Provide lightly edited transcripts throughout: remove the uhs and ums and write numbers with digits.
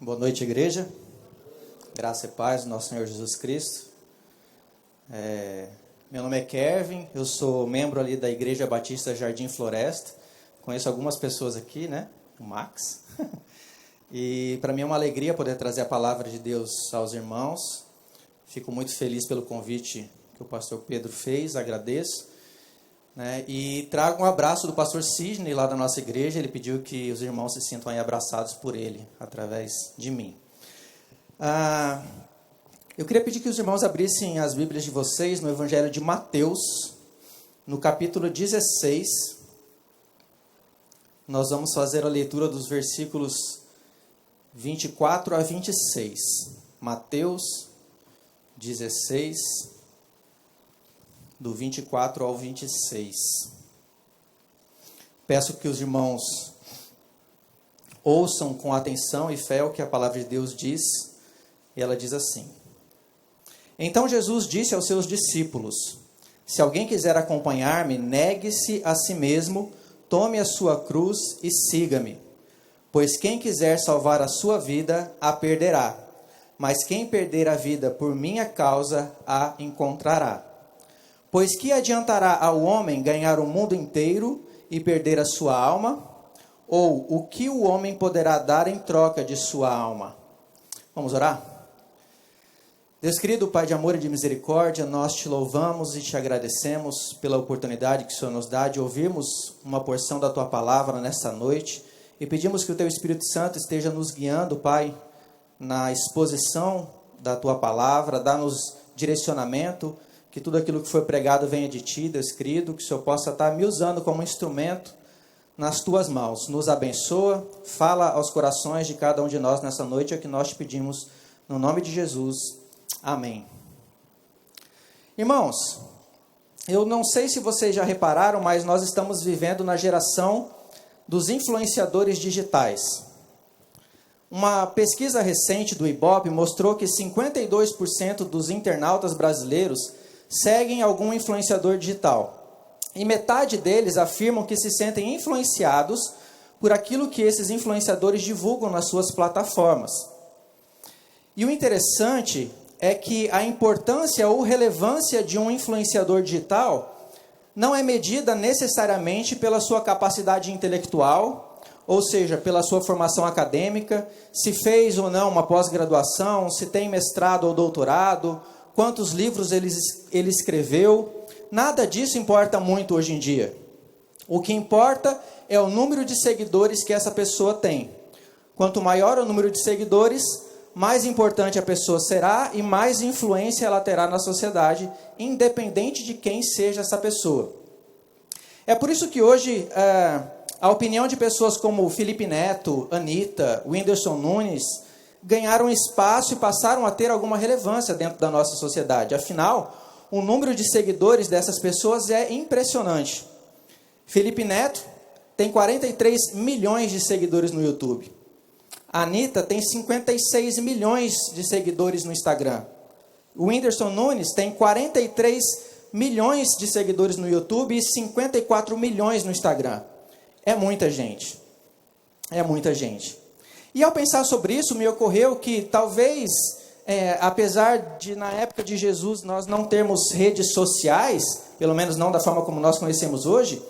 Boa noite, igreja. Graça e paz do nosso Senhor Jesus Cristo. Meu nome é Kevin, eu sou membro ali da Igreja Batista Jardim Floresta. Conheço algumas pessoas aqui, né? O Max. E para mim é uma alegria poder trazer a palavra de Deus aos irmãos. Fico muito feliz pelo convite que o pastor Pedro fez, agradeço. E trago um abraço do pastor Sidney lá da nossa igreja. Ele pediu que os irmãos se sintam aí abraçados por ele, através de mim. Eu queria pedir que os irmãos abrissem as Bíblias de vocês no Evangelho de Mateus, no capítulo 16. Nós vamos fazer a leitura dos versículos 24 a 26. Mateus 16, do 24 ao 26. Peço que os irmãos ouçam com atenção e fé o que a palavra de Deus diz. E ela diz assim: Então Jesus disse aos seus discípulos: Se alguém quiser acompanhar-me, negue-se a si mesmo, tome a sua cruz e siga-me. Pois quem quiser salvar a sua vida, a perderá. Mas quem perder a vida por minha causa, a encontrará. Pois que adiantará ao homem ganhar o mundo inteiro e perder a sua alma? Ou o que o homem poderá dar em troca de sua alma? Vamos orar? Deus querido, Pai de amor e de misericórdia, nós te louvamos e te agradecemos pela oportunidade que o Senhor nos dá de ouvirmos uma porção da Tua palavra nesta noite. E pedimos que o Teu Espírito Santo esteja nos guiando, Pai, na exposição da Tua palavra, dá-nos direcionamento, que tudo aquilo que foi pregado venha de Ti, Deus querido, que o Senhor possa estar me usando como instrumento nas Tuas mãos. Nos abençoa, fala aos corações de cada um de nós nessa noite, é o que nós te pedimos no nome de Jesus. Amém. Irmãos, eu não sei se vocês já repararam, mas nós estamos vivendo na geração dos influenciadores digitais. Uma pesquisa recente do Ibope mostrou que 52% dos internautas brasileiros seguem algum influenciador digital. E metade deles afirmam que se sentem influenciados por aquilo que esses influenciadores divulgam nas suas plataformas. E o interessante é que a importância ou relevância de um influenciador digital não é medida necessariamente pela sua capacidade intelectual, ou seja, pela sua formação acadêmica, se fez ou não uma pós-graduação, se tem mestrado ou doutorado, quantos livros ele escreveu. Nada disso importa muito hoje em dia. O que importa é o número de seguidores que essa pessoa tem. Quanto maior o número de seguidores, mais importante a pessoa será e mais influência ela terá na sociedade, independente de quem seja essa pessoa. É por isso que hoje a opinião de pessoas como Felipe Neto, Anitta, Whindersson Nunes ganharam espaço e passaram a ter alguma relevância dentro da nossa sociedade. Afinal, o número de seguidores dessas pessoas é impressionante. Felipe Neto tem 43 milhões de seguidores no YouTube. A Anitta tem 56 milhões de seguidores no Instagram. O Whindersson Nunes tem 43 milhões de seguidores no YouTube e 54 milhões no Instagram. É muita gente. É muita gente. E ao pensar sobre isso, me ocorreu que talvez, apesar de na época de Jesus nós não termos redes sociais, pelo menos não da forma como nós conhecemos hoje,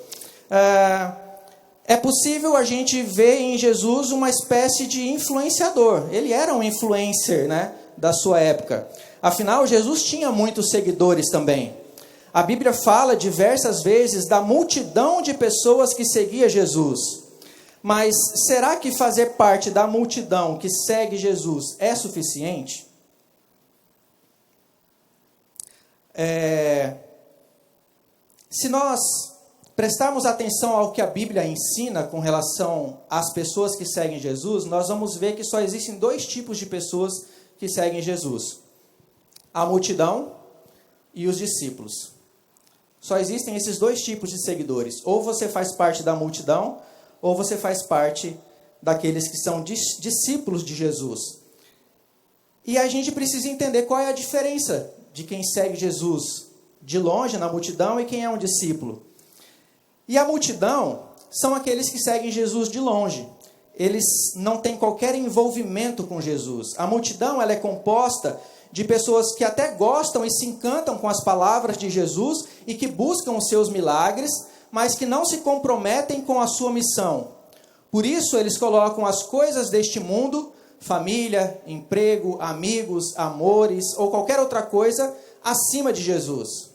é possível a gente ver em Jesus uma espécie de influenciador. Ele era um influencer, né, da sua época. Afinal, Jesus tinha muitos seguidores também. A Bíblia fala diversas vezes da multidão de pessoas que seguia Jesus. Mas será que fazer parte da multidão que segue Jesus é suficiente? Se nós prestarmos atenção ao que a Bíblia ensina com relação às pessoas que seguem Jesus, nós vamos ver que só existem dois tipos de pessoas que seguem Jesus: a multidão e os discípulos. Só existem esses dois tipos de seguidores. Ou você faz parte da multidão, ou você faz parte daqueles que são discípulos de Jesus. E a gente precisa entender qual é a diferença de quem segue Jesus de longe na multidão e quem é um discípulo. E a multidão são aqueles que seguem Jesus de longe. eles não têm qualquer envolvimento com Jesus. A multidão, ela é composta de pessoas que até gostam e se encantam com as palavras de Jesus e que buscam os seus milagres, mas que não se comprometem com a sua missão. Por isso, eles colocam as coisas deste mundo, família, emprego, amigos, amores ou qualquer outra coisa, acima de Jesus.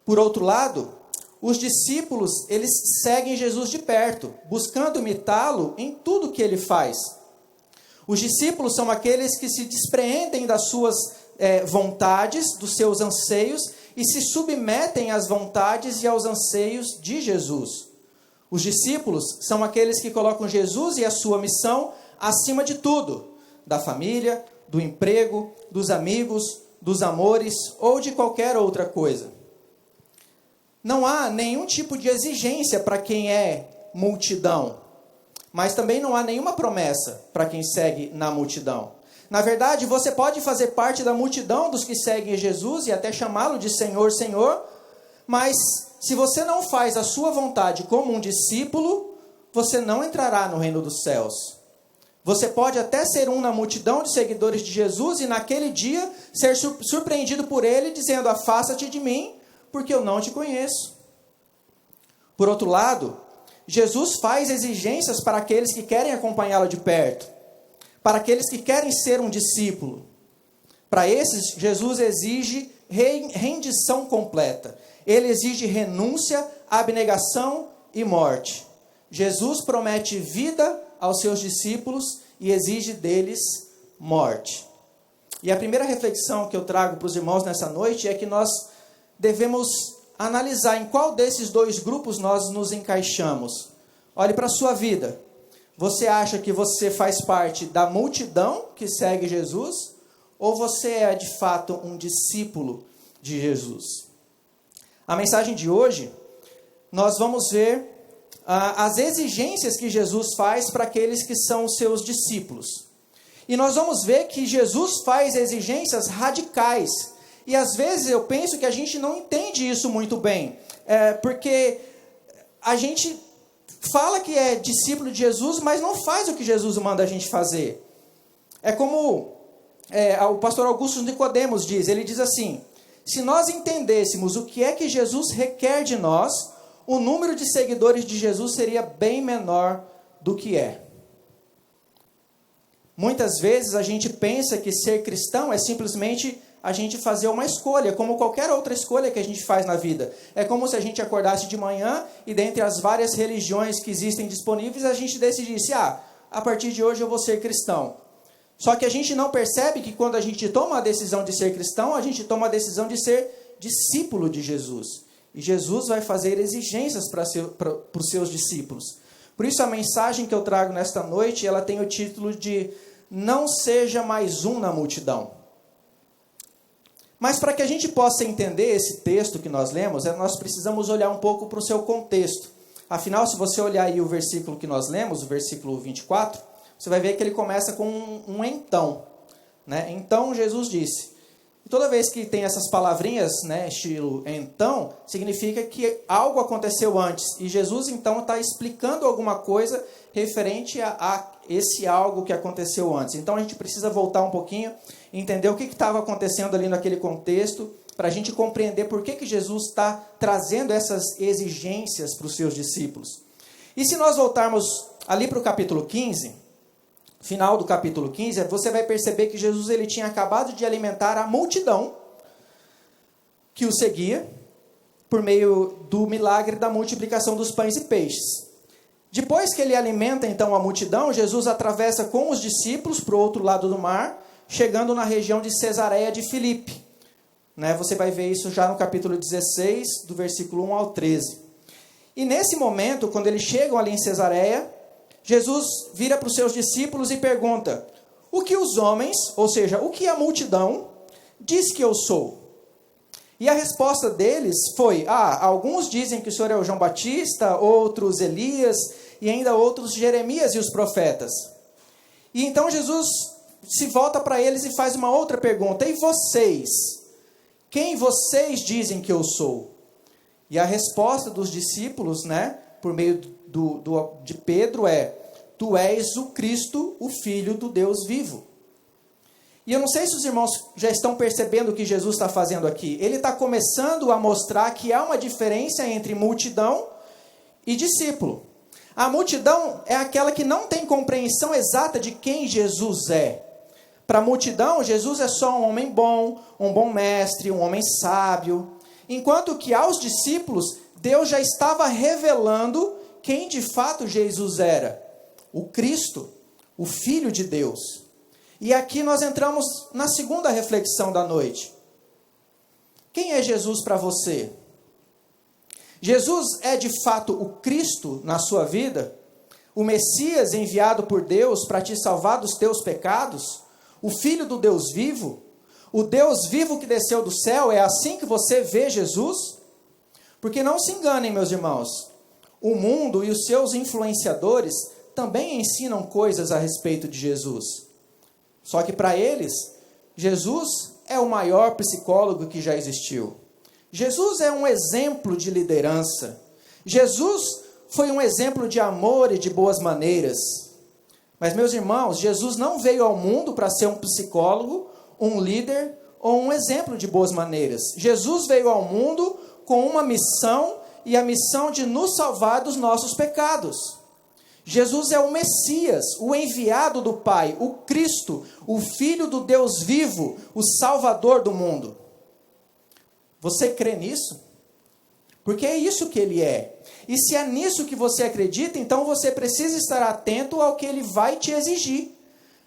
Por outro lado, os discípulos, eles seguem Jesus de perto, buscando imitá-lo em tudo que ele faz. Os discípulos são aqueles que se despreendem das suas vontades, dos seus anseios, e se submetem às vontades e aos anseios de Jesus. Os discípulos são aqueles que colocam Jesus e a sua missão acima de tudo, da família, do emprego, dos amigos, dos amores ou de qualquer outra coisa. Não há nenhum tipo de exigência para quem é multidão, mas também não há nenhuma promessa para quem segue na multidão. Na verdade, você pode fazer parte da multidão dos que seguem Jesus e até chamá-lo de Senhor, Senhor, mas se você não faz a sua vontade como um discípulo, você não entrará no reino dos céus. Você pode até ser um na multidão de seguidores de Jesus e naquele dia ser surpreendido por ele dizendo: afasta-te de mim, porque eu não te conheço. Por outro lado, Jesus faz exigências para aqueles que querem acompanhá-lo de perto, para aqueles que querem ser um discípulo. Para esses, Jesus exige rendição completa. Ele exige renúncia, abnegação e morte. Jesus promete vida aos seus discípulos e exige deles morte. E a primeira reflexão que eu trago para os irmãos nessa noite é que nós devemos analisar em qual desses dois grupos nós nos encaixamos. Olhe para a sua vida. Você acha que você faz parte da multidão que segue Jesus? Ou você é de fato um discípulo de Jesus? A mensagem de hoje, nós vamos ver as exigências que Jesus faz para aqueles que são seus discípulos. E nós vamos ver que Jesus faz exigências radicais. E às vezes eu penso que a gente não entende isso muito bem. Porque a gente fala que é discípulo de Jesus, mas não faz o que Jesus manda a gente fazer. É como o pastor Augusto Nicodemos diz, ele diz assim: se nós entendêssemos o que é que Jesus requer de nós, o número de seguidores de Jesus seria bem menor do que é. Muitas vezes a gente pensa que ser cristão é simplesmente a gente fazer uma escolha, como qualquer outra escolha que a gente faz na vida. É como se a gente acordasse de manhã e dentre as várias religiões que existem disponíveis, a gente decidisse: a partir de hoje eu vou ser cristão. Só que a gente não percebe que quando a gente toma a decisão de ser cristão, a gente toma a decisão de ser discípulo de Jesus. E Jesus vai fazer exigências para os seus discípulos. Por isso a mensagem que eu trago nesta noite, ela tem o título de Não seja mais um na multidão. Mas para que a gente possa entender esse texto que nós lemos, nós precisamos olhar um pouco para o seu contexto. Afinal, se você olhar aí o versículo que nós lemos, o versículo 24, você vai ver que ele começa com um então. Né? Então Jesus disse. E toda vez que tem essas palavrinhas, né, estilo então, significa que algo aconteceu antes. E Jesus então está explicando alguma coisa referente a esse algo que aconteceu antes. Então a gente precisa voltar um pouquinho, entender o que estava acontecendo ali naquele contexto, para a gente compreender por que Jesus está trazendo essas exigências para os seus discípulos. E se nós voltarmos ali para o capítulo 15, final do capítulo 15, você vai perceber que Jesus ele tinha acabado de alimentar a multidão que o seguia por meio do milagre da multiplicação dos pães e peixes. Depois que ele alimenta então a multidão, Jesus atravessa com os discípulos para o outro lado do mar, chegando na região de Cesareia de Filipe. Né? Você vai ver isso já no capítulo 16, do versículo 1 ao 13. E nesse momento, quando eles chegam ali em Cesareia, Jesus vira para os seus discípulos e pergunta: o que os homens, ou seja, o que a multidão, diz que eu sou? E a resposta deles foi: alguns dizem que o Senhor é o João Batista, outros Elias, e ainda outros Jeremias e os profetas. E então Jesus se volta para eles e faz uma outra pergunta: e vocês? Quem vocês dizem que eu sou? E a resposta dos discípulos, né, por meio de Pedro é: tu és o Cristo, o Filho do Deus vivo. E eu não sei se os irmãos já estão percebendo o que Jesus está fazendo aqui. Ele está começando a mostrar que há uma diferença entre multidão e discípulo. A multidão é aquela que não tem compreensão exata de quem Jesus é. Para a multidão, Jesus é só um homem bom, um bom mestre, um homem sábio. Enquanto que aos discípulos, Deus já estava revelando quem de fato Jesus era. O Cristo, o Filho de Deus. E aqui nós entramos na segunda reflexão da noite. Quem é Jesus para você? Jesus é de fato o Cristo na sua vida? O Messias enviado por Deus para te salvar dos teus pecados? O Filho do Deus vivo? O Deus vivo que desceu do céu? É assim que você vê Jesus? Porque não se enganem, meus irmãos. O mundo e os seus influenciadores também ensinam coisas a respeito de Jesus. Só que para eles, Jesus é o maior psicólogo que já existiu. Jesus é um exemplo de liderança. Jesus foi um exemplo de amor e de boas maneiras. Mas, meus irmãos, Jesus não veio ao mundo para ser um psicólogo, um líder ou um exemplo de boas maneiras. Jesus veio ao mundo com uma missão, e a missão de nos salvar dos nossos pecados. Jesus é o Messias, o enviado do Pai, o Cristo, o Filho do Deus vivo, o Salvador do mundo. Você crê nisso? Porque é isso que ele é. E se é nisso que você acredita, então você precisa estar atento ao que ele vai te exigir.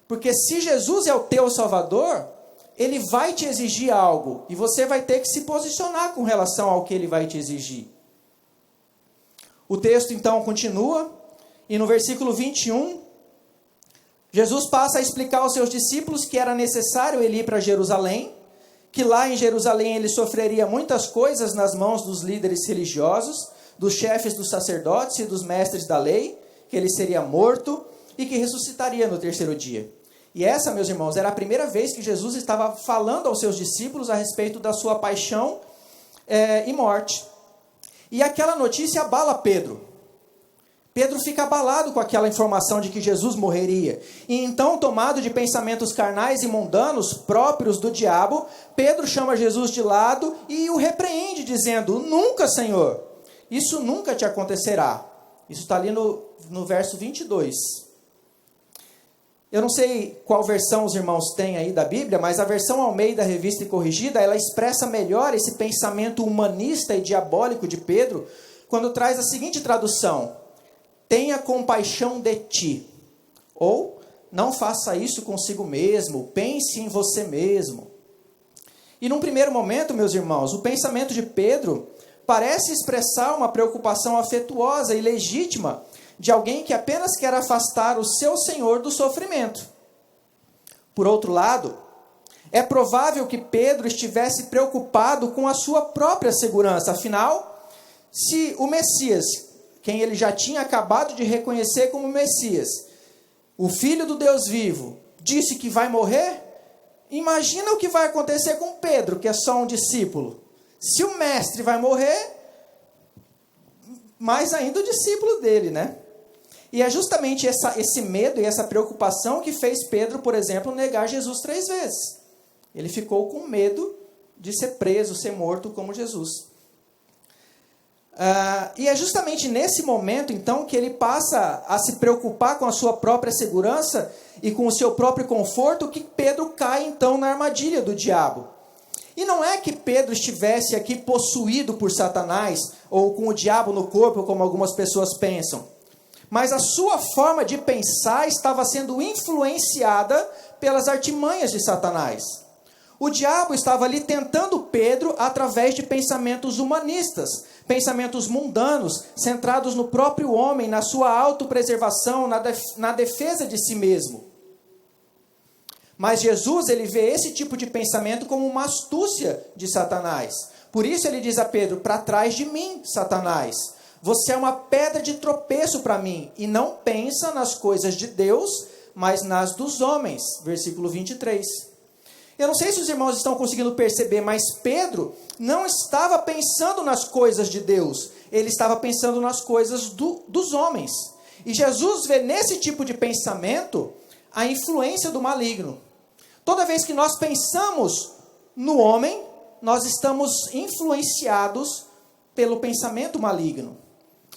Porque se Jesus é o teu Salvador, ele vai te exigir algo. E você vai ter que se posicionar com relação ao que ele vai te exigir. O texto então continua. E no versículo 21, Jesus passa a explicar aos seus discípulos que era necessário ele ir para Jerusalém, que lá em Jerusalém ele sofreria muitas coisas nas mãos dos líderes religiosos, dos chefes dos sacerdotes e dos mestres da lei, que ele seria morto e que ressuscitaria no terceiro dia. E essa, meus irmãos, era a primeira vez que Jesus estava falando aos seus discípulos a respeito da sua paixão e morte. E aquela notícia abala Pedro. Pedro fica abalado com aquela informação de que Jesus morreria. E então, tomado de pensamentos carnais e mundanos, próprios do diabo, Pedro chama Jesus de lado e o repreende, dizendo: nunca, Senhor, isso nunca te acontecerá. Isso está ali no verso 22. Eu não sei qual versão os irmãos têm aí da Bíblia, mas a versão Almeida Revista e Corrigida, ela expressa melhor esse pensamento humanista e diabólico de Pedro, quando traz a seguinte tradução: tenha compaixão de ti. Ou, não faça isso consigo mesmo, pense em você mesmo. E num primeiro momento, meus irmãos, o pensamento de Pedro parece expressar uma preocupação afetuosa e legítima de alguém que apenas quer afastar o seu Senhor do sofrimento. Por outro lado, é provável que Pedro estivesse preocupado com a sua própria segurança. Afinal, se o Messias, quem ele já tinha acabado de reconhecer como Messias, o Filho do Deus vivo, disse que vai morrer, imagina o que vai acontecer com Pedro, que é só um discípulo. Se o mestre vai morrer, mais ainda o discípulo dele, né? E é justamente esse medo e essa preocupação que fez Pedro, por exemplo, negar Jesus 3 vezes. Ele ficou com medo de ser preso, ser morto como Jesus. E é justamente nesse momento, então, que ele passa a se preocupar com a sua própria segurança e com o seu próprio conforto, que Pedro cai, então, na armadilha do diabo. E não é que Pedro estivesse aqui possuído por Satanás, ou com o diabo no corpo, como algumas pessoas pensam. Mas a sua forma de pensar estava sendo influenciada pelas artimanhas de Satanás. O diabo estava ali tentando Pedro através de pensamentos humanistas, pensamentos mundanos, centrados no próprio homem, na sua autopreservação, na defesa de si mesmo. Mas Jesus, ele vê esse tipo de pensamento como uma astúcia de Satanás. Por isso ele diz a Pedro: para trás de mim, Satanás. Você é uma pedra de tropeço para mim, e não pensa nas coisas de Deus, mas nas dos homens. Versículo 23. Eu não sei se os irmãos estão conseguindo perceber, mas Pedro não estava pensando nas coisas de Deus. Ele estava pensando nas coisas dos homens. E Jesus vê nesse tipo de pensamento a influência do maligno. Toda vez que nós pensamos no homem, nós estamos influenciados pelo pensamento maligno.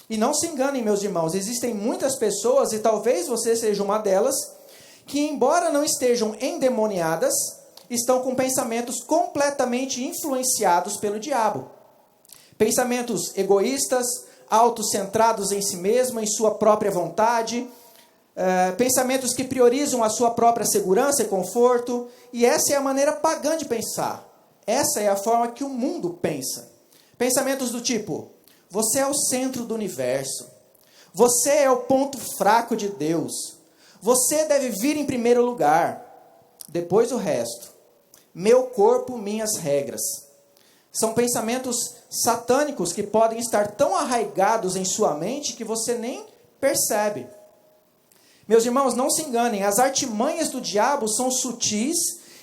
E não se enganem, meus irmãos, existem muitas pessoas, e talvez você seja uma delas, que embora não estejam endemoniadas, estão com pensamentos completamente influenciados pelo diabo. Pensamentos egoístas, autocentrados em si mesmo, em sua própria vontade, pensamentos que priorizam a sua própria segurança e conforto, e essa é a maneira pagã de pensar. Essa é a forma que o mundo pensa. Pensamentos do tipo: você é o centro do universo, você é o ponto fraco de Deus, você deve vir em primeiro lugar, depois o resto, meu corpo, minhas regras. São pensamentos satânicos que podem estar tão arraigados em sua mente que você nem percebe. Meus irmãos, não se enganem, as artimanhas do diabo são sutis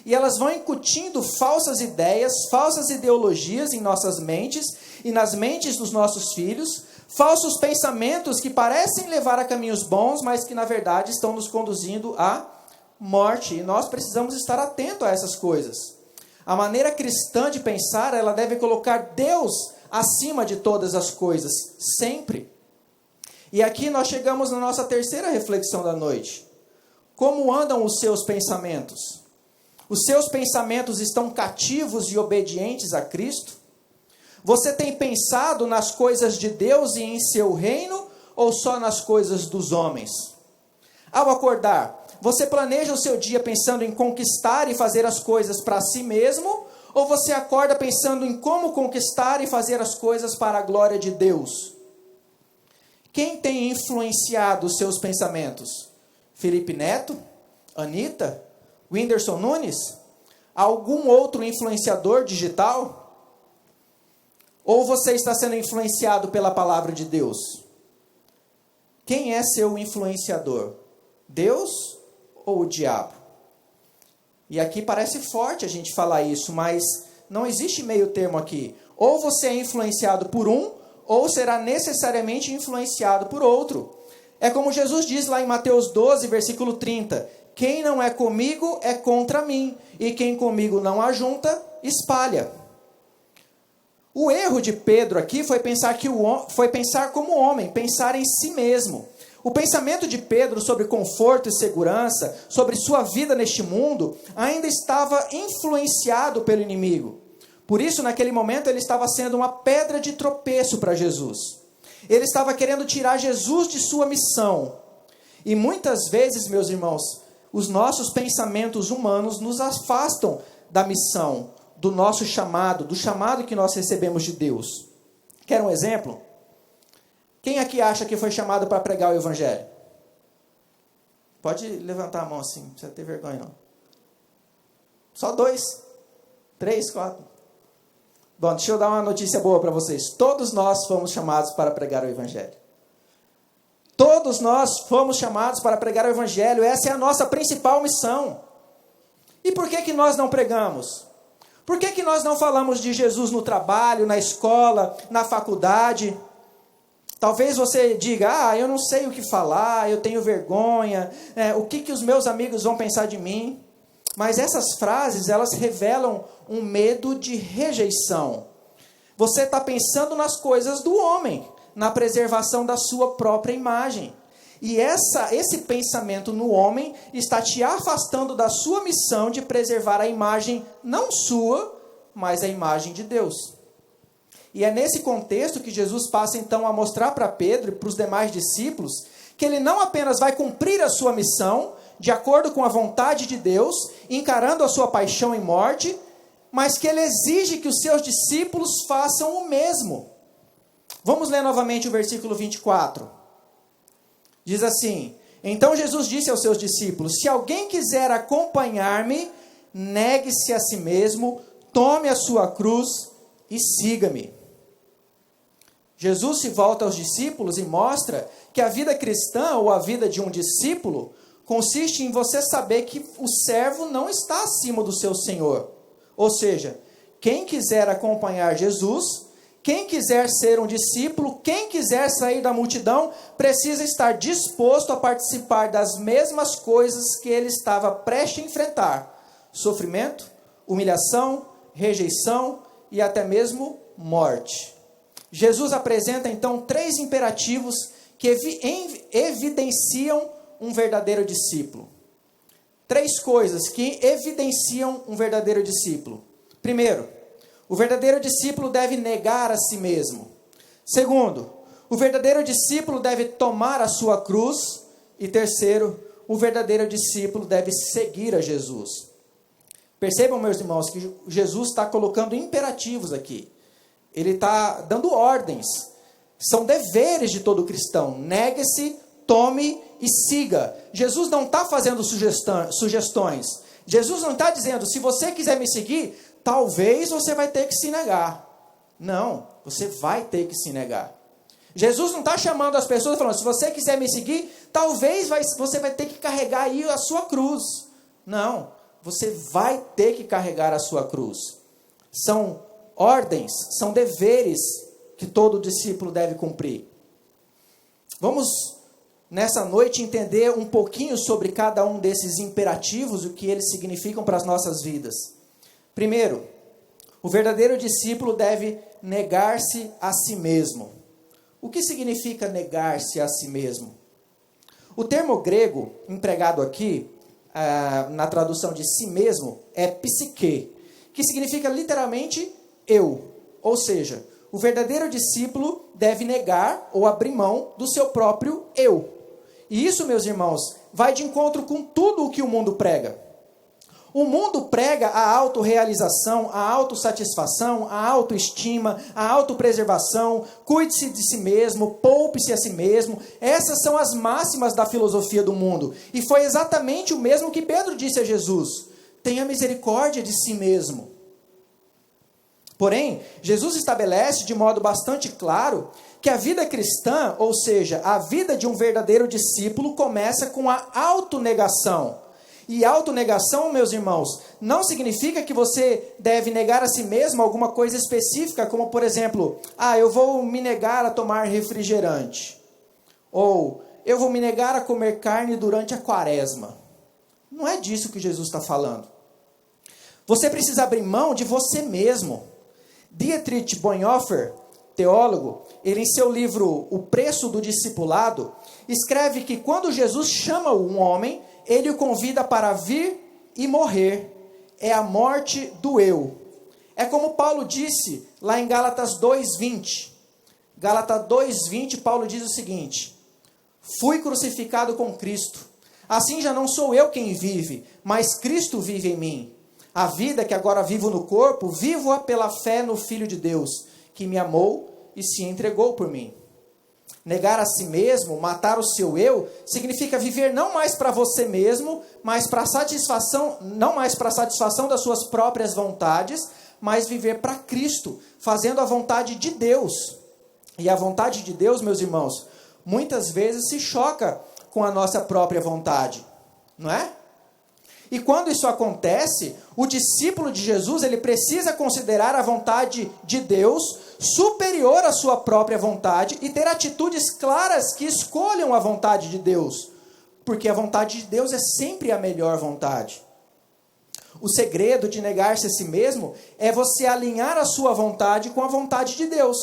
e elas vão incutindo falsas ideias, falsas ideologias em nossas mentes e nas mentes dos nossos filhos, falsos pensamentos que parecem levar a caminhos bons, mas que na verdade estão nos conduzindo à morte. E nós precisamos estar atentos a essas coisas. A maneira cristã de pensar, ela deve colocar Deus acima de todas as coisas, sempre. E aqui nós chegamos na nossa terceira reflexão da noite. Como andam os seus pensamentos? Os seus pensamentos estão cativos e obedientes a Cristo? Você tem pensado nas coisas de Deus e em seu reino, ou só nas coisas dos homens? Ao acordar, você planeja o seu dia pensando em conquistar e fazer as coisas para si mesmo, ou você acorda pensando em como conquistar e fazer as coisas para a glória de Deus? Quem tem influenciado os seus pensamentos? Felipe Neto? Anitta? Whindersson Nunes? Algum outro influenciador digital? Ou você está sendo influenciado pela palavra de Deus? Quem é seu influenciador? Deus ou o diabo? E aqui parece forte a gente falar isso, mas não existe meio termo aqui. Ou você é influenciado por um, ou será necessariamente influenciado por outro. É como Jesus diz lá em Mateus 12, versículo 30. Quem não é comigo é contra mim, e quem comigo não ajunta, espalha. O erro de Pedro aqui foi pensar como homem, pensar em si mesmo. O pensamento de Pedro sobre conforto e segurança, sobre sua vida neste mundo, ainda estava influenciado pelo inimigo. Por isso, naquele momento, ele estava sendo uma pedra de tropeço para Jesus. Ele estava querendo tirar Jesus de sua missão. E muitas vezes, meus irmãos, os nossos pensamentos humanos nos afastam da missão, do nosso chamado, do chamado que nós recebemos de Deus. Quer um exemplo? Quem aqui acha que foi chamado para pregar o Evangelho? Pode levantar a mão assim, não precisa ter vergonha não. Só 2, 3, 4. Bom, deixa eu dar uma notícia boa para vocês. Todos nós fomos chamados para pregar o Evangelho. Todos nós fomos chamados para pregar o Evangelho. Essa é a nossa principal missão. E por que nós não pregamos? Por que nós não falamos de Jesus no trabalho, na escola, na faculdade? Talvez você diga, eu não sei o que falar, eu tenho vergonha, o que os meus amigos vão pensar de mim? Mas essas frases, elas revelam um medo de rejeição. Você está pensando nas coisas do homem, na preservação da sua própria imagem. E esse pensamento no homem está te afastando da sua missão de preservar a imagem não sua, mas a imagem de Deus. E é nesse contexto que Jesus passa então a mostrar para Pedro e para os demais discípulos que ele não apenas vai cumprir a sua missão de acordo com a vontade de Deus, encarando a sua paixão e morte, mas que ele exige que os seus discípulos façam o mesmo. Vamos ler novamente o versículo 24. Diz assim: Então Jesus disse aos seus discípulos: Se alguém quiser acompanhar-me, negue-se a si mesmo, tome a sua cruz e siga-me. Jesus se volta aos discípulos e mostra que a vida cristã, ou a vida de um discípulo, consiste em você saber que o servo não está acima do seu Senhor. Ou seja, quem quiser acompanhar Jesus, Quem quiser ser um discípulo, quem quiser sair da multidão, precisa estar disposto a participar das mesmas coisas que ele estava prestes a enfrentar: sofrimento, humilhação, rejeição e até mesmo morte. Jesus apresenta então 3 imperativos que evidenciam um verdadeiro discípulo. 3 coisas que evidenciam um verdadeiro discípulo. Primeiro, o verdadeiro discípulo deve negar a si mesmo. Segundo, o verdadeiro discípulo deve tomar a sua cruz. E terceiro, o verdadeiro discípulo deve seguir a Jesus. Percebam, meus irmãos, que Jesus está colocando imperativos aqui. Ele está dando ordens. São deveres de todo cristão. Negue-se, tome e siga. Jesus não está fazendo sugestões. Jesus não está dizendo: se você quiser me seguir, talvez você vai ter que se negar. Não, você vai ter que se negar. Jesus não está chamando as pessoas falando: se você quiser me seguir, talvez você vai ter que carregar aí a sua cruz. Não, você vai ter que carregar a sua cruz. São ordens, são deveres que todo discípulo deve cumprir. Vamos, nessa noite, entender um pouquinho sobre cada um desses imperativos e o que eles significam para as nossas vidas. Primeiro, o verdadeiro discípulo deve negar-se a si mesmo. O que significa negar-se a si mesmo? O termo grego empregado aqui, na tradução de si mesmo, é psique, que significa literalmente eu. Ou seja, o verdadeiro discípulo deve negar ou abrir mão do seu próprio eu. E isso, meus irmãos, vai de encontro com tudo o que o mundo prega. O mundo prega a autorrealização, a autossatisfação, a autoestima, a autopreservação, cuide-se de si mesmo, poupe-se a si mesmo. Essas são as máximas da filosofia do mundo. E foi exatamente o mesmo que Pedro disse a Jesus: tenha misericórdia de si mesmo. Porém, Jesus estabelece de modo bastante claro que a vida cristã, ou seja, a vida de um verdadeiro discípulo, começa com a autonegação. E autonegação, meus irmãos, não significa que você deve negar a si mesmo alguma coisa específica, como por exemplo, eu vou me negar a tomar refrigerante. Ou, eu vou me negar a comer carne durante a quaresma. Não é disso que Jesus está falando. Você precisa abrir mão de você mesmo. Dietrich Bonhoeffer, teólogo, ele em seu livro O Preço do Discipulado, escreve que quando Jesus chama um homem, ele o convida para vir e morrer. É a morte do eu. É como Paulo disse lá em Gálatas 2:20. Gálatas 2:20, Paulo diz o seguinte: fui crucificado com Cristo. Assim já não sou eu quem vive, mas Cristo vive em mim. A vida que agora vivo no corpo, vivo-a pela fé no Filho de Deus, que me amou e se entregou por mim. Negar a si mesmo, matar o seu eu, significa viver não mais para você mesmo, mas para satisfação, não mais para a satisfação das suas próprias vontades, mas viver para Cristo, fazendo a vontade de Deus. E a vontade de Deus, meus irmãos, muitas vezes se choca com a nossa própria vontade, não é? E quando isso acontece, o discípulo de Jesus, ele precisa considerar a vontade de Deus superior à sua própria vontade e ter atitudes claras que escolham a vontade de Deus, porque a vontade de Deus é sempre a melhor vontade. O segredo de negar-se a si mesmo é você alinhar a sua vontade com a vontade de Deus.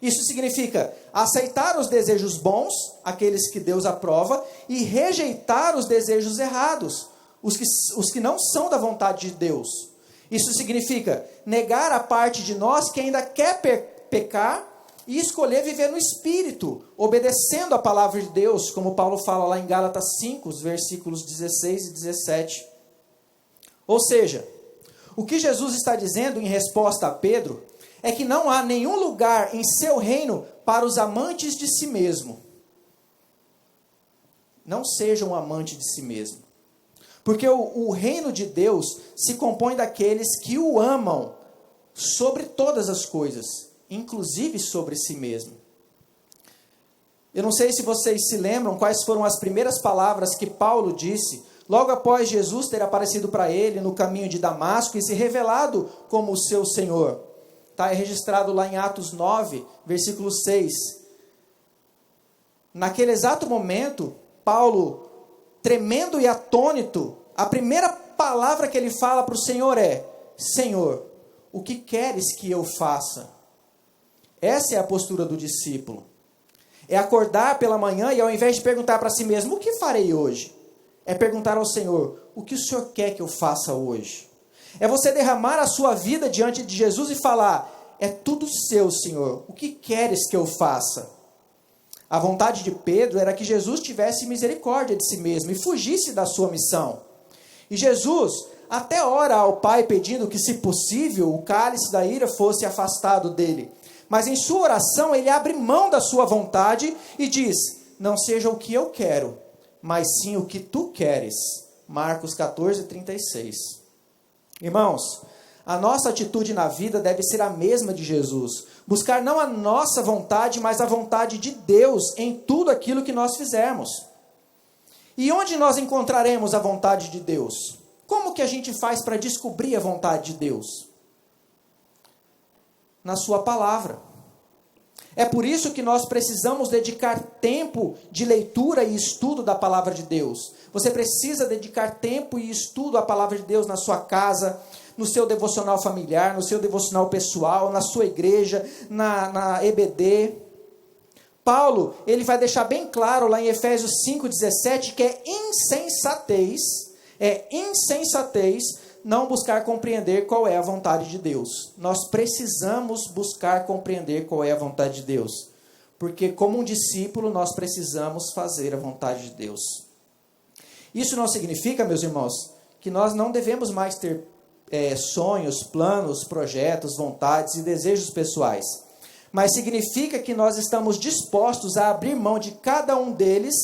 Isso significa aceitar os desejos bons, aqueles que Deus aprova, e rejeitar os desejos errados, os que não são da vontade de Deus. Isso significa negar a parte de nós que ainda quer pecar e escolher viver no Espírito, obedecendo a palavra de Deus, como Paulo fala lá em Gálatas 5, os versículos 16 e 17. Ou seja, o que Jesus está dizendo em resposta a Pedro é que não há nenhum lugar em seu reino para os amantes de si mesmo. Não seja um amante de si mesmo. Porque o reino de Deus se compõe daqueles que o amam sobre todas as coisas, inclusive sobre si mesmo. Eu não sei se vocês se lembram quais foram as primeiras palavras que Paulo disse, logo após Jesus ter aparecido para ele no caminho de Damasco e se revelado como o seu Senhor. Está registrado lá em Atos 9, versículo 6. Naquele exato momento, Paulo, tremendo e atônito, a primeira palavra que ele fala para o Senhor é: Senhor, o que queres que eu faça? Essa é a postura do discípulo. É acordar pela manhã e ao invés de perguntar para si mesmo, o que farei hoje? É perguntar ao Senhor, o que o Senhor quer que eu faça hoje? É você derramar a sua vida diante de Jesus e falar, é tudo seu, Senhor, o que queres que eu faça? A vontade de Pedro era que Jesus tivesse misericórdia de si mesmo e fugisse da sua missão. E Jesus até ora ao Pai pedindo que, se possível, o cálice da ira fosse afastado dele. Mas em sua oração ele abre mão da sua vontade e diz, não seja o que eu quero, mas sim o que tu queres. Marcos 14, 36. Irmãos, a nossa atitude na vida deve ser a mesma de Jesus. Buscar não a nossa vontade, mas a vontade de Deus em tudo aquilo que nós fizermos. E onde nós encontraremos a vontade de Deus? Como que a gente faz para descobrir a vontade de Deus? Na sua palavra. É por isso que nós precisamos dedicar tempo de leitura e estudo da palavra de Deus. Você precisa dedicar tempo e estudo à palavra de Deus na sua casa, no seu devocional familiar, no seu devocional pessoal, na sua igreja, na EBD. Paulo, ele vai deixar bem claro lá em Efésios 5,17 que é insensatez não buscar compreender qual é a vontade de Deus. Nós precisamos buscar compreender qual é a vontade de Deus. Porque como um discípulo, nós precisamos fazer a vontade de Deus. Isso não significa, meus irmãos, que nós não devemos mais ter sonhos, planos, projetos, vontades e desejos pessoais. Mas significa que nós estamos dispostos a abrir mão de cada um deles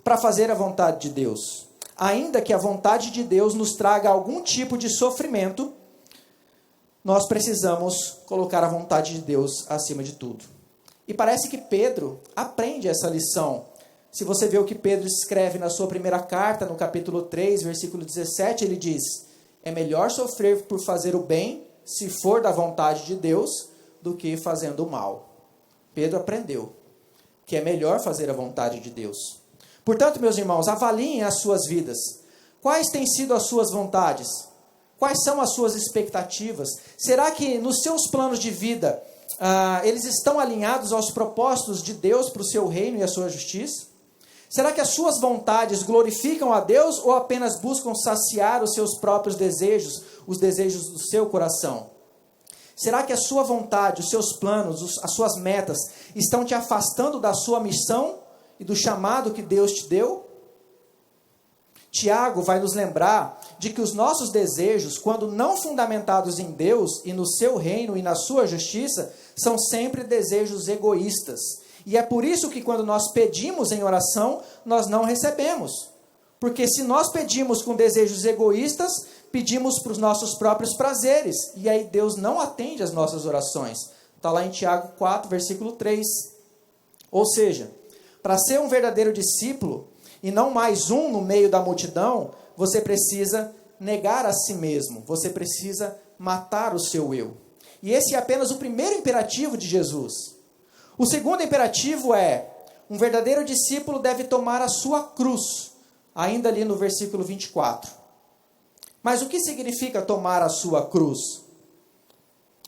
para fazer a vontade de Deus. Ainda que a vontade de Deus nos traga algum tipo de sofrimento, nós precisamos colocar a vontade de Deus acima de tudo. E parece que Pedro aprende essa lição. Se você vê o que Pedro escreve na sua primeira carta, no capítulo 3, versículo 17, ele diz, é melhor sofrer por fazer o bem, se for da vontade de Deus, do que fazendo o mal. Pedro aprendeu que é melhor fazer a vontade de Deus. Portanto, meus irmãos, avaliem as suas vidas. Quais têm sido as suas vontades? Quais são as suas expectativas? Será que nos seus planos de vida, eles estão alinhados aos propósitos de Deus para o seu reino e a sua justiça? Será que as suas vontades glorificam a Deus ou apenas buscam saciar os seus próprios desejos, os desejos do seu coração? Será que a sua vontade, os seus planos, as suas metas estão te afastando da sua missão e do chamado que Deus te deu? Tiago vai nos lembrar de que os nossos desejos, quando não fundamentados em Deus e no seu reino e na sua justiça, são sempre desejos egoístas. E é por isso que quando nós pedimos em oração, nós não recebemos. Porque se nós pedimos com desejos egoístas, pedimos para os nossos próprios prazeres. E aí Deus não atende às nossas orações. Está lá em Tiago 4, versículo 3. Ou seja, para ser um verdadeiro discípulo, e não mais um no meio da multidão, você precisa negar a si mesmo. Você precisa matar o seu eu. E esse é apenas o primeiro imperativo de Jesus. O segundo imperativo é, um verdadeiro discípulo deve tomar a sua cruz. Ainda ali no versículo 24. Mas o que significa tomar a sua cruz?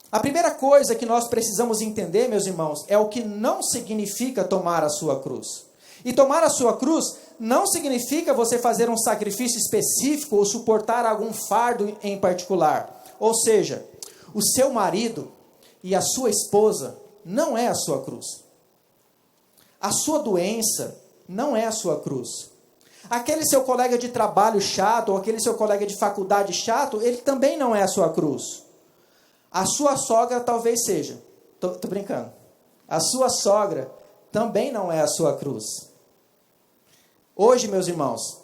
A primeira coisa que nós precisamos entender, meus irmãos, é o que não significa tomar a sua cruz. E tomar a sua cruz não significa você fazer um sacrifício específico ou suportar algum fardo em particular. Ou seja, o seu marido e a sua esposa não é a sua cruz. A sua doença não é a sua cruz. Aquele seu colega de trabalho chato, ou aquele seu colega de faculdade chato, ele também não é a sua cruz. A sua sogra talvez seja. Tô brincando. A sua sogra também não é a sua cruz. Hoje, meus irmãos,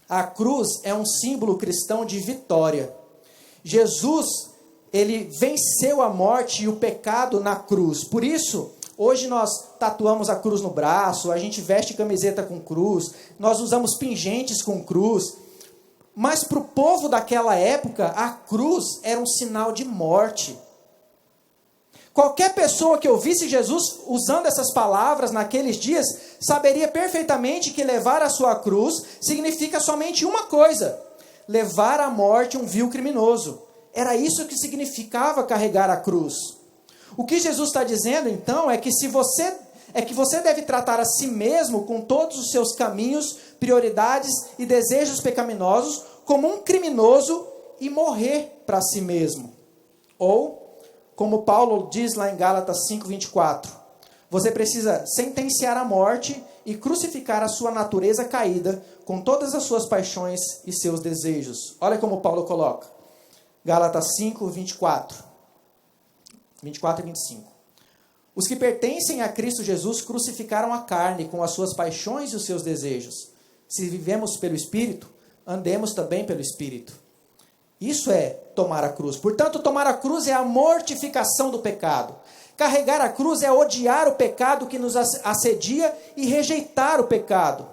a cruz é um símbolo cristão de vitória. Jesus, ele venceu a morte e o pecado na cruz. Por isso, hoje nós tatuamos a cruz no braço, a gente veste camiseta com cruz, nós usamos pingentes com cruz. Mas para o povo daquela época, a cruz era um sinal de morte. Qualquer pessoa que ouvisse Jesus usando essas palavras naqueles dias, saberia perfeitamente que levar a sua cruz significa somente uma coisa: levar à morte um vil criminoso. Era isso que significava carregar a cruz. O que Jesus está dizendo, então, é que você deve tratar a si mesmo com todos os seus caminhos, prioridades e desejos pecaminosos como um criminoso e morrer para si mesmo. Ou, como Paulo diz lá em Gálatas 5:24, você precisa sentenciar a morte e crucificar a sua natureza caída com todas as suas paixões e seus desejos. Olha como Paulo coloca. Gálatas 5:24 e 25. Os que pertencem a Cristo Jesus crucificaram a carne com as suas paixões e os seus desejos. Se vivemos pelo Espírito, andemos também pelo Espírito. Isso é tomar a cruz. Portanto, tomar a cruz é a mortificação do pecado. Carregar a cruz é odiar o pecado que nos assedia e rejeitar o pecado.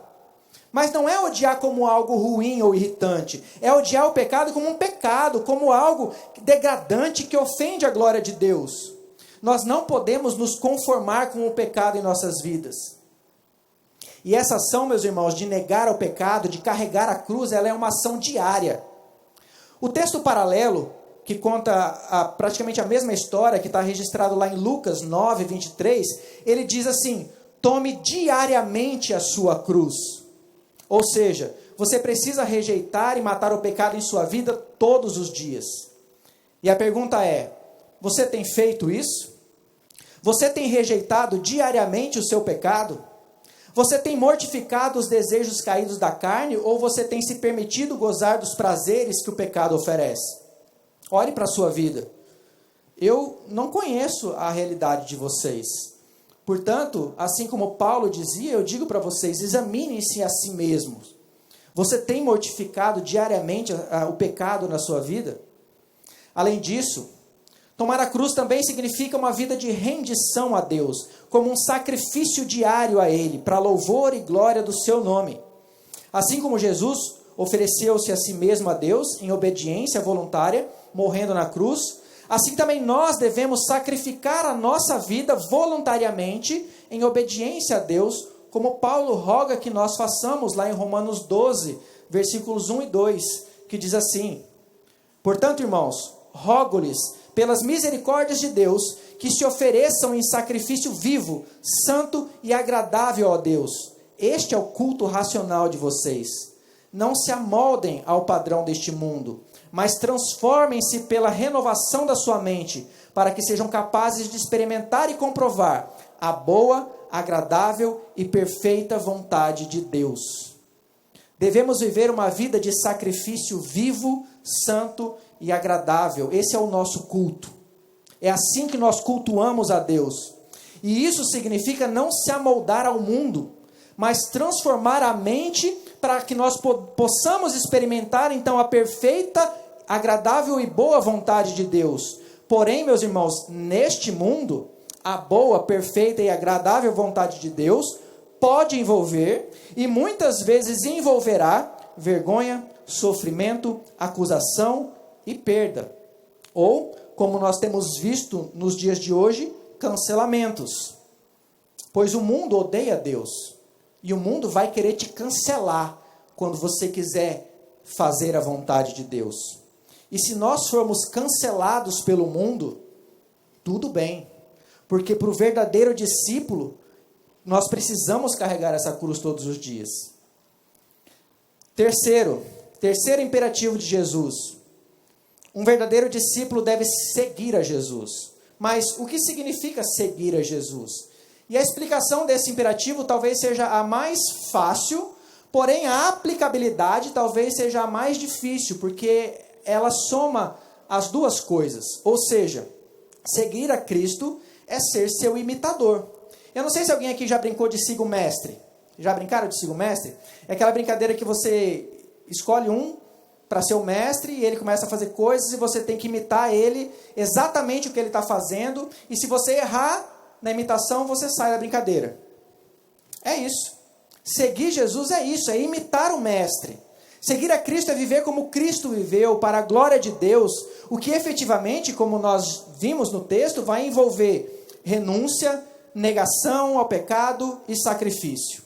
Mas não é odiar como algo ruim ou irritante. É odiar o pecado como um pecado, como algo degradante que ofende a glória de Deus. Nós não podemos nos conformar com o pecado em nossas vidas. E essa ação, meus irmãos, de negar o pecado, de carregar a cruz, ela é uma ação diária. O texto paralelo, que conta praticamente a mesma história, que está registrado lá em Lucas 9:23, ele diz assim: tome diariamente a sua cruz. Ou seja, você precisa rejeitar e matar o pecado em sua vida todos os dias. E a pergunta é: você tem feito isso? Você tem rejeitado diariamente o seu pecado? Você tem mortificado os desejos caídos da carne ou você tem se permitido gozar dos prazeres que o pecado oferece? Olhe para a sua vida. Eu não conheço a realidade de vocês. Portanto, assim como Paulo dizia, eu digo para vocês, examinem-se a si mesmos. Você tem mortificado diariamente o pecado na sua vida? Além disso, tomar a cruz também significa uma vida de rendição a Deus, como um sacrifício diário a Ele, para louvor e glória do seu nome. Assim como Jesus ofereceu-se a si mesmo a Deus, em obediência voluntária, morrendo na cruz, assim também nós devemos sacrificar a nossa vida voluntariamente, em obediência a Deus, como Paulo roga que nós façamos lá em Romanos 12, versículos 1 e 2, que diz assim: portanto, irmãos, rogo-lhes, pelas misericórdias de Deus, que se ofereçam em sacrifício vivo, santo e agradável a Deus. Este é o culto racional de vocês. Não se amoldem ao padrão deste mundo, mas transformem-se pela renovação da sua mente, para que sejam capazes de experimentar e comprovar a boa, agradável e perfeita vontade de Deus. Devemos viver uma vida de sacrifício vivo, santo e agradável. Esse é o nosso culto. É assim que nós cultuamos a Deus. E isso significa não se amoldar ao mundo, mas transformar a mente para que nós possamos experimentar então a perfeita, agradável e boa vontade de Deus. Porém, meus irmãos, neste mundo, a boa, perfeita e agradável vontade de Deus pode envolver e muitas vezes envolverá vergonha, sofrimento, acusação e perda. Ou, como nós temos visto nos dias de hoje, cancelamentos. Pois o mundo odeia Deus. E o mundo vai querer te cancelar quando você quiser fazer a vontade de Deus. E se nós formos cancelados pelo mundo, tudo bem. Porque para o verdadeiro discípulo, nós precisamos carregar essa cruz todos os dias. Terceiro imperativo de Jesus. Um verdadeiro discípulo deve seguir a Jesus. Mas o que significa seguir a Jesus? E a explicação desse imperativo talvez seja a mais fácil, porém a aplicabilidade talvez seja a mais difícil, porque ela soma as duas coisas. Ou seja, seguir a Cristo é ser seu imitador. Eu não sei se alguém aqui já brincou de siga o mestre. Já brincaram de siga o mestre? É aquela brincadeira que você escolhe um para ser o mestre e ele começa a fazer coisas e você tem que imitar ele, exatamente o que ele está fazendo, e se você errar na imitação, você sai da brincadeira. É isso. Seguir Jesus é isso, é imitar o mestre. Seguir a Cristo é viver como Cristo viveu, para a glória de Deus, o que efetivamente, como nós vimos no texto, vai envolver renúncia, negação ao pecado e sacrifício.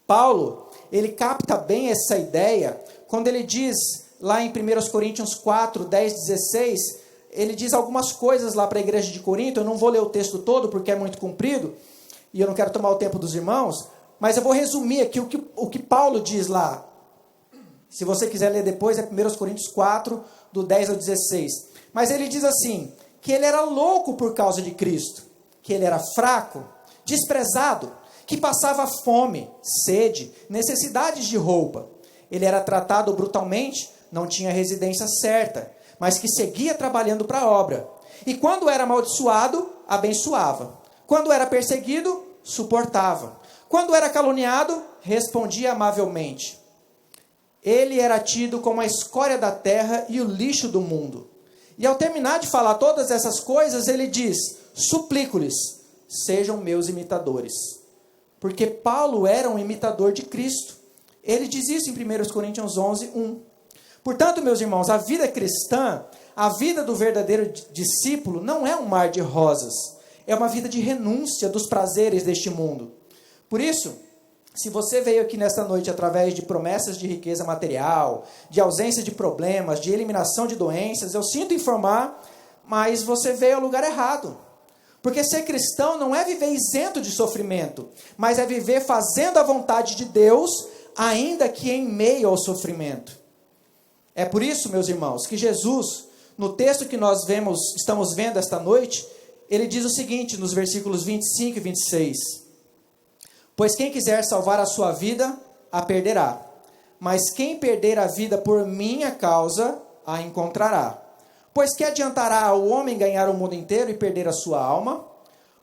Paulo, ele capta bem essa ideia quando ele diz lá em 1 Coríntios 4, 10, 16, ele diz algumas coisas lá para a igreja de Corinto. Eu não vou ler o texto todo porque é muito comprido e eu não quero tomar o tempo dos irmãos, mas eu vou resumir aqui o que Paulo diz lá. Se você quiser ler depois, é 1 Coríntios 4, do 10 ao 16. Mas ele diz assim, que ele era louco por causa de Cristo, que ele era fraco, desprezado, que passava fome, sede, necessidades de roupa. Ele era tratado brutalmente, não tinha residência certa, mas que seguia trabalhando para a obra. E quando era amaldiçoado, abençoava. Quando era perseguido, suportava. Quando era caluniado, respondia amavelmente. Ele era tido como a escória da terra e o lixo do mundo. E ao terminar de falar todas essas coisas, ele diz, suplico-lhes, sejam meus imitadores. Porque Paulo era um imitador de Cristo. Ele diz isso em 1 Coríntios 11, 1. Portanto, meus irmãos, a vida cristã, a vida do verdadeiro discípulo, não é um mar de rosas. É uma vida de renúncia dos prazeres deste mundo. Por isso, se você veio aqui nesta noite através de promessas de riqueza material, de ausência de problemas, de eliminação de doenças, eu sinto informar, mas você veio ao lugar errado. Porque ser cristão não é viver isento de sofrimento, mas é viver fazendo a vontade de Deus, ainda que em meio ao sofrimento. É por isso, meus irmãos, que Jesus, no texto que nós estamos vendo esta noite, ele diz o seguinte, nos versículos 25 e 26. Pois quem quiser salvar a sua vida, a perderá. Mas quem perder a vida por minha causa, a encontrará. Pois que adiantará ao homem ganhar o mundo inteiro e perder a sua alma?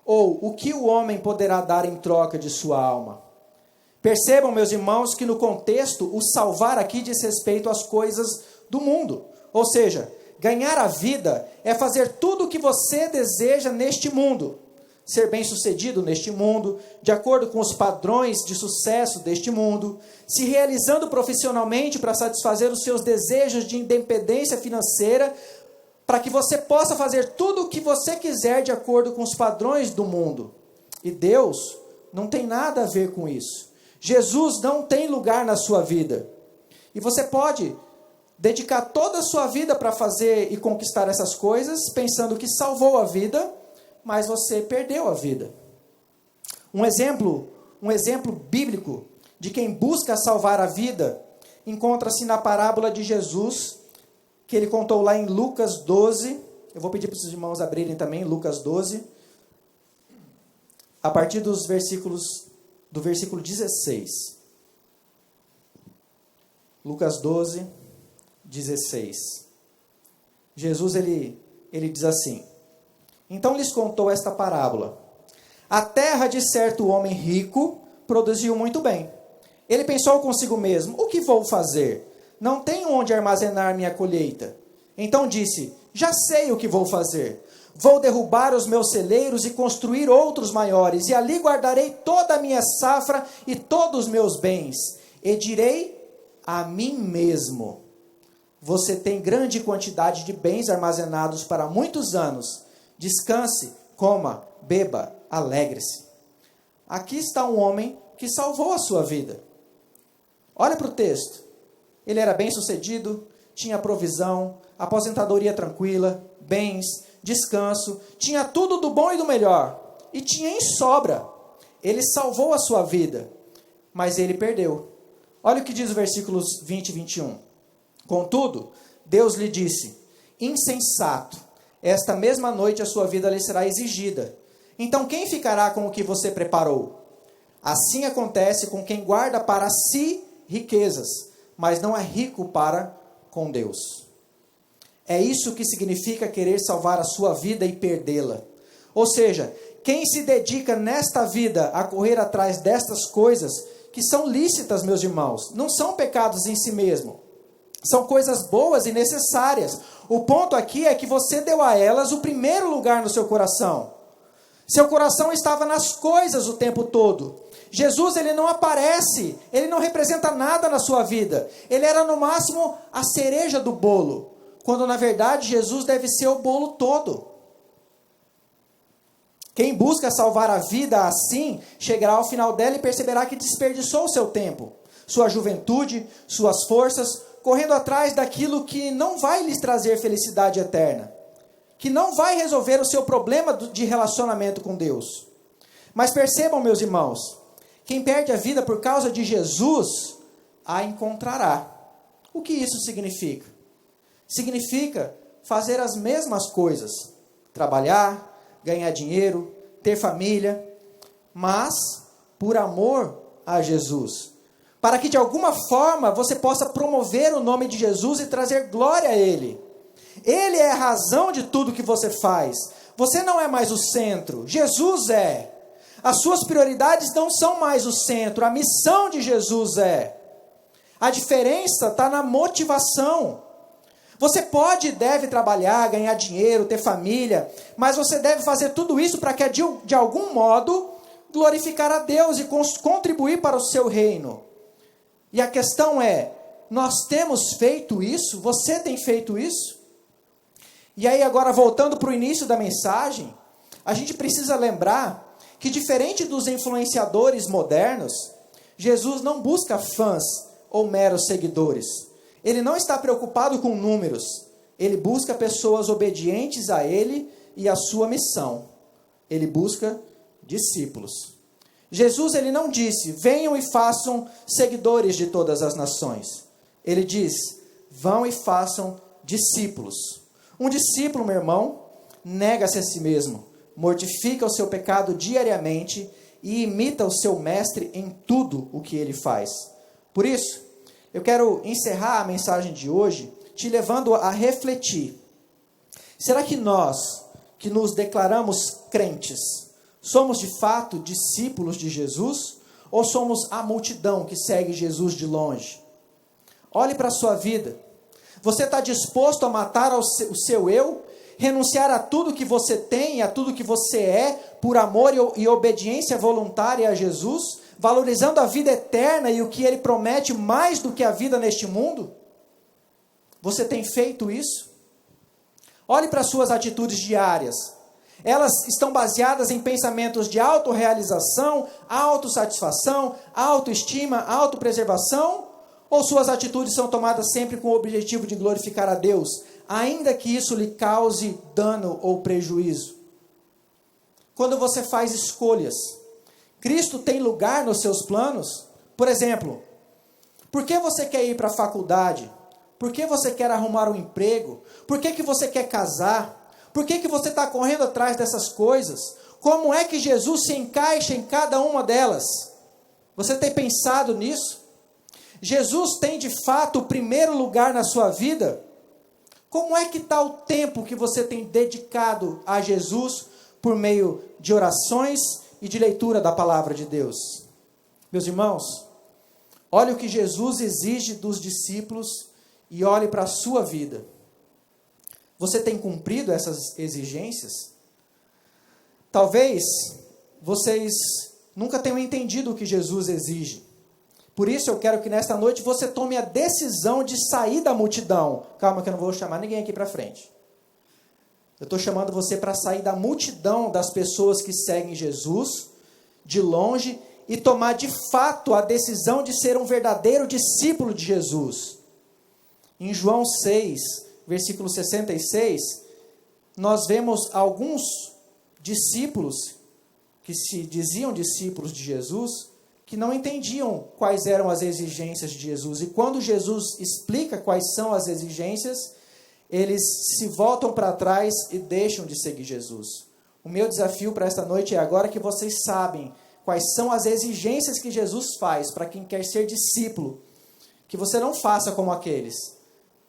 Ou o que o homem poderá dar em troca de sua alma? Percebam, meus irmãos, que no contexto, o salvar aqui diz respeito às coisas do mundo. Ou seja, ganhar a vida é fazer tudo o que você deseja neste mundo. Ser bem-sucedido neste mundo, de acordo com os padrões de sucesso deste mundo, se realizando profissionalmente para satisfazer os seus desejos de independência financeira, para que você possa fazer tudo o que você quiser de acordo com os padrões do mundo. E Deus não tem nada a ver com isso. Jesus não tem lugar na sua vida. E você pode dedicar toda a sua vida para fazer e conquistar essas coisas, pensando que salvou a vida, mas você perdeu a vida. Um exemplo bíblico de quem busca salvar a vida encontra-se na parábola de Jesus, que ele contou lá em Lucas 12. Eu vou pedir para os irmãos abrirem também Lucas 12, a partir do versículo 16. Lucas 12, 16. Jesus, ele diz assim, então lhes contou esta parábola. A terra de certo homem rico produziu muito bem. Ele pensou consigo mesmo, o que vou fazer? Não tenho onde armazenar minha colheita. Então disse, já sei o que vou fazer. Vou derrubar os meus celeiros e construir outros maiores, e ali guardarei toda a minha safra e todos os meus bens. E direi a mim mesmo, você tem grande quantidade de bens armazenados para muitos anos. Descanse, coma, beba, alegre-se. Aqui está um homem que salvou a sua vida. Olha para o texto. Ele era bem-sucedido, tinha provisão, aposentadoria tranquila, bens, descanso, tinha tudo do bom e do melhor. E tinha em sobra. Ele salvou a sua vida, mas ele perdeu. Olha o que diz os versículos 20 e 21. Contudo, Deus lhe disse, insensato, esta mesma noite a sua vida lhe será exigida. Então quem ficará com o que você preparou? Assim acontece com quem guarda para si riquezas, mas não é rico para com Deus. É isso que significa querer salvar a sua vida e perdê-la. Ou seja, quem se dedica nesta vida a correr atrás destas coisas, que são lícitas, meus irmãos, não são pecados em si mesmo. São coisas boas e necessárias. O ponto aqui é que você deu a elas o primeiro lugar no seu coração. Seu coração estava nas coisas o tempo todo. Jesus, ele não aparece, ele não representa nada na sua vida. Ele era no máximo a cereja do bolo, quando na verdade Jesus deve ser o bolo todo. Quem busca salvar a vida assim, chegará ao final dela e perceberá que desperdiçou o seu tempo, sua juventude, suas forças, correndo atrás daquilo que não vai lhes trazer felicidade eterna, que não vai resolver o seu problema de relacionamento com Deus. Mas percebam, meus irmãos, quem perde a vida por causa de Jesus, a encontrará. O que isso significa? Significa fazer as mesmas coisas, trabalhar, ganhar dinheiro, ter família, mas por amor a Jesus. Para que de alguma forma você possa promover o nome de Jesus e trazer glória a Ele. Ele é a razão de tudo que você faz. Você não é mais o centro, Jesus é. As suas prioridades não são mais o centro, a missão de Jesus é. A diferença está na motivação. Você pode e deve trabalhar, ganhar dinheiro, ter família, mas você deve fazer tudo isso para que, de algum modo, glorificar a Deus e contribuir para o seu reino. E a questão é, nós temos feito isso? Você tem feito isso? E aí agora, voltando para o início da mensagem, a gente precisa lembrar que, diferente dos influenciadores modernos, Jesus não busca fãs ou meros seguidores. Ele não está preocupado com números. Ele busca pessoas obedientes a Ele e a sua missão. Ele busca discípulos. Jesus, ele não disse, venham e façam seguidores de todas as nações. Ele diz, vão e façam discípulos. Um discípulo, meu irmão, nega-se a si mesmo, mortifica o seu pecado diariamente e imita o seu mestre em tudo o que ele faz. Por isso, eu quero encerrar a mensagem de hoje te levando a refletir. Será que nós, que nos declaramos crentes, somos de fato discípulos de Jesus? Ou somos a multidão que segue Jesus de longe? Olhe para a sua vida. Você está disposto a matar o seu eu? Renunciar a tudo que você tem, a tudo que você é, por amor e obediência voluntária a Jesus? Valorizando a vida eterna e o que Ele promete mais do que a vida neste mundo? Você tem feito isso? Olhe para as suas atitudes diárias. Elas estão baseadas em pensamentos de autorrealização, autossatisfação, autoestima, autopreservação? Ou suas atitudes são tomadas sempre com o objetivo de glorificar a Deus, ainda que isso lhe cause dano ou prejuízo? Quando você faz escolhas, Cristo tem lugar nos seus planos? Por exemplo, por que você quer ir para a faculdade? Por que você quer arrumar um emprego? Por que você quer casar? Por que você está correndo atrás dessas coisas? Como é que Jesus se encaixa em cada uma delas? Você tem pensado nisso? Jesus tem de fato o primeiro lugar na sua vida? Como é que está o tempo que você tem dedicado a Jesus por meio de orações e de leitura da palavra de Deus? Meus irmãos, olhe o que Jesus exige dos discípulos e olhe para a sua vida. Você tem cumprido essas exigências? Talvez vocês nunca tenham entendido o que Jesus exige. Por isso eu quero que nesta noite você tome a decisão de sair da multidão. Calma que eu não vou chamar ninguém aqui para frente. Eu estou chamando você para sair da multidão das pessoas que seguem Jesus, de longe, e tomar de fato a decisão de ser um verdadeiro discípulo de Jesus. Em João 6, versículo 66, nós vemos alguns discípulos que se diziam discípulos de Jesus, que não entendiam quais eram as exigências de Jesus. E quando Jesus explica quais são as exigências, eles se voltam para trás e deixam de seguir Jesus. O meu desafio para esta noite é agora que vocês sabem quais são as exigências que Jesus faz para quem quer ser discípulo, que você não faça como aqueles.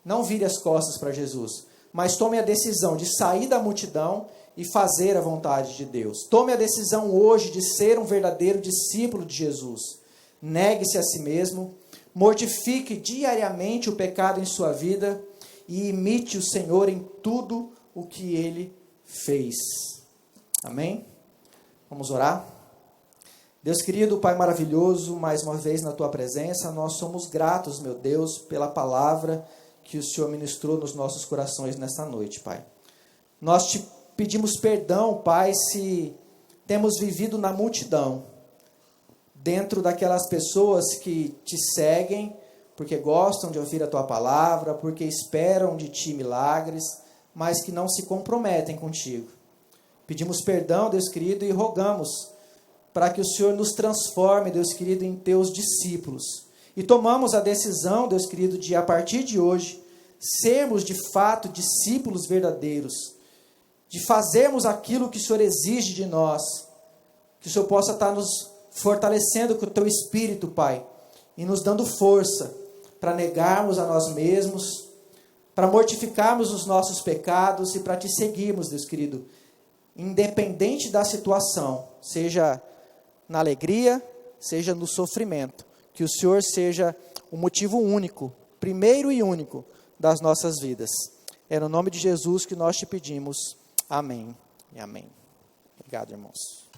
Não vire as costas para Jesus, mas tome a decisão de sair da multidão e fazer a vontade de Deus. Tome a decisão hoje de ser um verdadeiro discípulo de Jesus. Negue-se a si mesmo, mortifique diariamente o pecado em sua vida e imite o Senhor em tudo o que Ele fez. Amém? Vamos orar? Deus querido, Pai maravilhoso, mais uma vez na Tua presença, nós somos gratos, meu Deus, pela palavra que o Senhor ministrou nos nossos corações nesta noite, Pai. Nós te pedimos perdão, Pai, se temos vivido na multidão, dentro daquelas pessoas que te seguem, porque gostam de ouvir a Tua palavra, porque esperam de Ti milagres, mas que não se comprometem contigo. Pedimos perdão, Deus querido, e rogamos para que o Senhor nos transforme, Deus querido, em Teus discípulos. E tomamos a decisão, Deus querido, de a partir de hoje, sermos de fato discípulos verdadeiros, de fazermos aquilo que o Senhor exige de nós, que o Senhor possa estar nos fortalecendo com o Teu Espírito, Pai, e nos dando força para negarmos a nós mesmos, para mortificarmos os nossos pecados e para Te seguirmos, Deus querido, independente da situação, seja na alegria, seja no sofrimento, que o Senhor seja o motivo único, primeiro e único das nossas vidas. É no nome de Jesus que nós te pedimos. Amém e amém. Obrigado, irmãos.